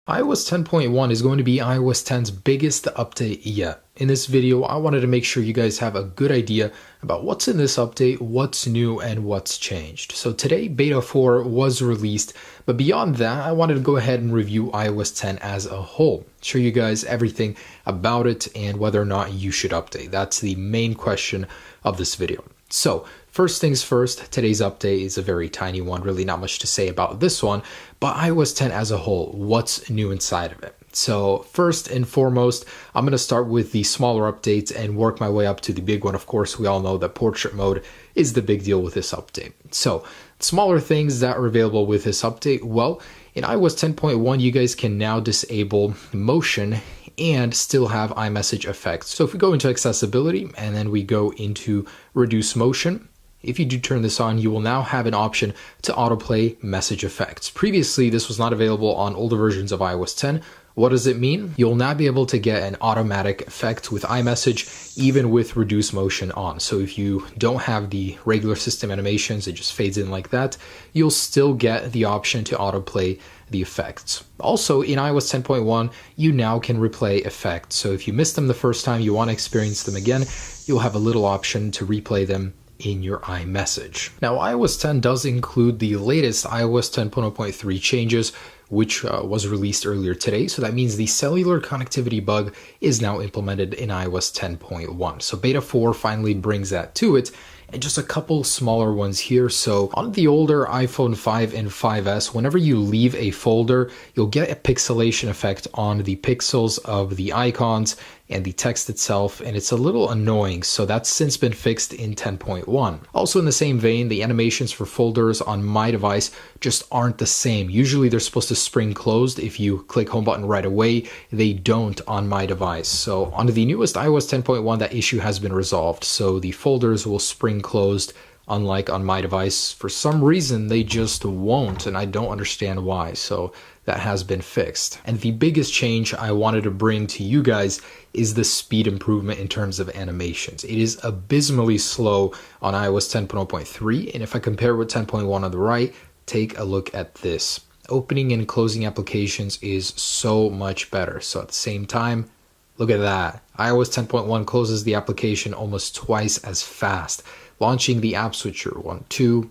iOS 10.1 is going to be iOS 10's biggest update yet. In this video, I wanted to make sure you guys have a good idea about what's in this update, what's new, and what's changed. So today, Beta 4 was released, but beyond that, I wanted to go ahead and review iOS 10 as a whole. Show you guys everything about it and whether or not you should update. That's the main question of this video. So, first things first, today's update is a very tiny one, really not much to say about this one, but iOS 10 as a whole, what's new inside of it? So first and foremost, I'm going to start with the smaller updates and work my way up to the big one. Of course, we all know that portrait mode is the big deal with this update. So smaller things that are available with this update, well, in iOS 10.1, you guys can now disable motion and still have iMessage effects. So if we go into accessibility and then we go into reduce motion, if you do turn this on, you will now have an option to autoplay message effects. Previously, this was not available on older versions of iOS 10. What does it mean? You'll now be able to get an automatic effect with iMessage, even with reduce motion on. So if you don't have the regular system animations, it just fades in like that, you'll still get the option to autoplay the effects. Also, in iOS 10.1, you now can replay effects. So if you missed them the first time, you want to experience them again, you'll have a little option to replay them in your iMessage. Now, iOS 10 does include the latest iOS 10.0.3 changes, which was released earlier today. So that means the cellular connectivity bug is now implemented in iOS 10.1. So Beta 4 finally brings that to it. And just a couple smaller ones here. So on the older iPhone 5 and 5S, whenever you leave a folder, you'll get a pixelation effect on the pixels of the icons and the text itself, and it's a little annoying, so that's since been fixed in 10.1. Also in the same vein, the animations for folders on my device just aren't the same. Usually they're supposed to spring closed if you click home button right away. They don't on my device. So on the newest iOS 10.1, that issue has been resolved, so the folders will spring closed. Unlike on my device, for some reason they just won't, and I don't understand why, so that has been fixed. And the biggest change I wanted to bring to you guys is the speed improvement in terms of animations. It is abysmally slow on iOS 10.0.3, and if I compare with 10.1 on the right, take a look at this. Opening and closing applications is so much better. So at the same time, look at that. iOS 10.1 closes the application almost twice as fast. Launching the app switcher, 1, 2,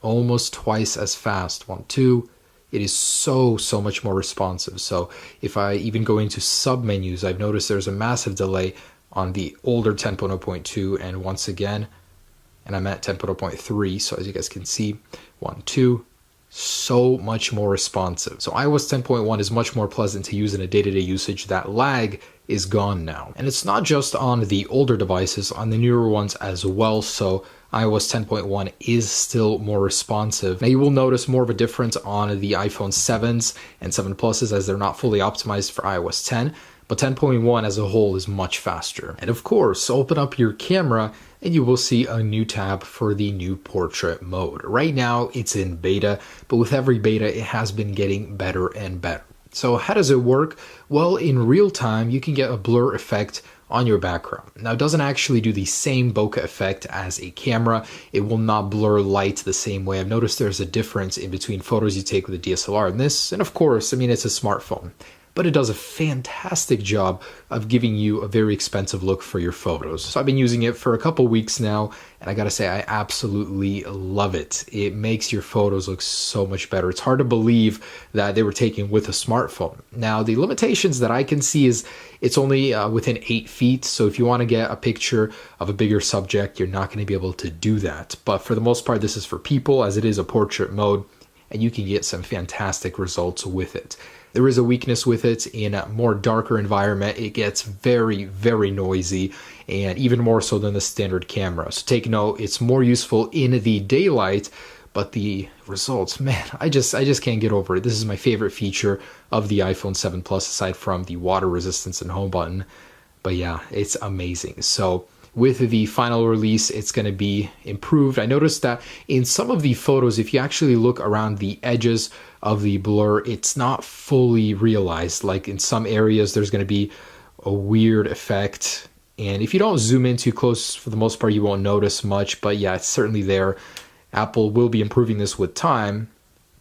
almost twice as fast, 1, 2. It is so much more responsive. So if I even go into submenus, I've noticed there's a massive delay on the older 10.0.2, and once again, and I'm at 10.0.3, so as you guys can see, 1, 2, so much more responsive. So iOS 10.1 is much more pleasant to use in a day-to-day usage. That lag is gone now. And it's not just on the older devices, on the newer ones as well. So iOS 10.1 is still more responsive. Now you will notice more of a difference on the iPhone 7s and 7 Pluses as they're not fully optimized for iOS 10, but 10.1 as a whole is much faster. And of course, open up your camera and you will see a new tab for the new portrait mode. Right now it's in beta, but with every beta it has been getting better and better. So how does it work? Well, in real time, you can get a blur effect on your background. Now, it doesn't actually do the same bokeh effect as a camera. It will not blur light the same way. I've noticed there's a difference in between photos you take with a DSLR and this. And of course, I mean, it's a smartphone, but it does a fantastic job of giving you a very expensive look for your photos. So I've been using it for a couple weeks now, and I gotta say, I absolutely love it. It makes your photos look so much better. It's hard to believe that they were taken with a smartphone. Now, the limitations that I can see is it's only within 8 feet, so if you wanna get a picture of a bigger subject, you're not gonna be able to do that. But for the most part, this is for people, as it is a portrait mode, and you can get some fantastic results with it. There is a weakness with it. In a more darker environment, it gets very noisy, and even more so than the standard camera. So take note, it's more useful in the daylight, but the results, man, I just can't get over it. This is my favorite feature of the iPhone 7 Plus, aside from the water resistance and home button. But yeah, it's amazing. So with the final release, it's going to be improved. I noticed that in some of the photos, if you actually look around the edges of the blur, it's not fully realized. Like in some areas, there's going to be a weird effect. And if you don't zoom in too close, for the most part, you won't notice much. But yeah, it's certainly there. Apple will be improving this with time.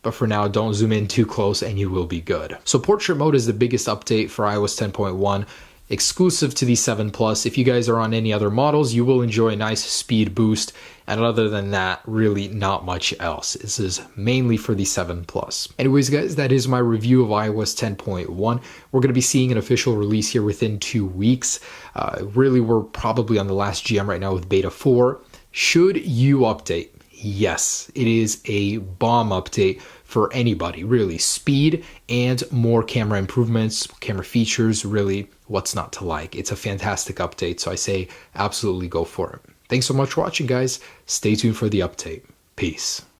but for now, don't zoom in too close and you will be good. So portrait mode is the biggest update for iOS 10.1. Exclusive to the 7 Plus. If you guys are on any other models, you will enjoy a nice speed boost. And other than that, really not much else. This is mainly for the 7 Plus. Anyways, guys, that is my review of iOS 10.1. We're going to be seeing an official release here within 2 weeks. Really, we're probably on the last GM right now with Beta 4. Should you update? Yes, it is a bomb update for anybody, really. Speed and more camera improvements, camera features, really, what's not to like? It's a fantastic update, so I say absolutely go for it. Thanks so much for watching, guys. Stay tuned for the update. Peace.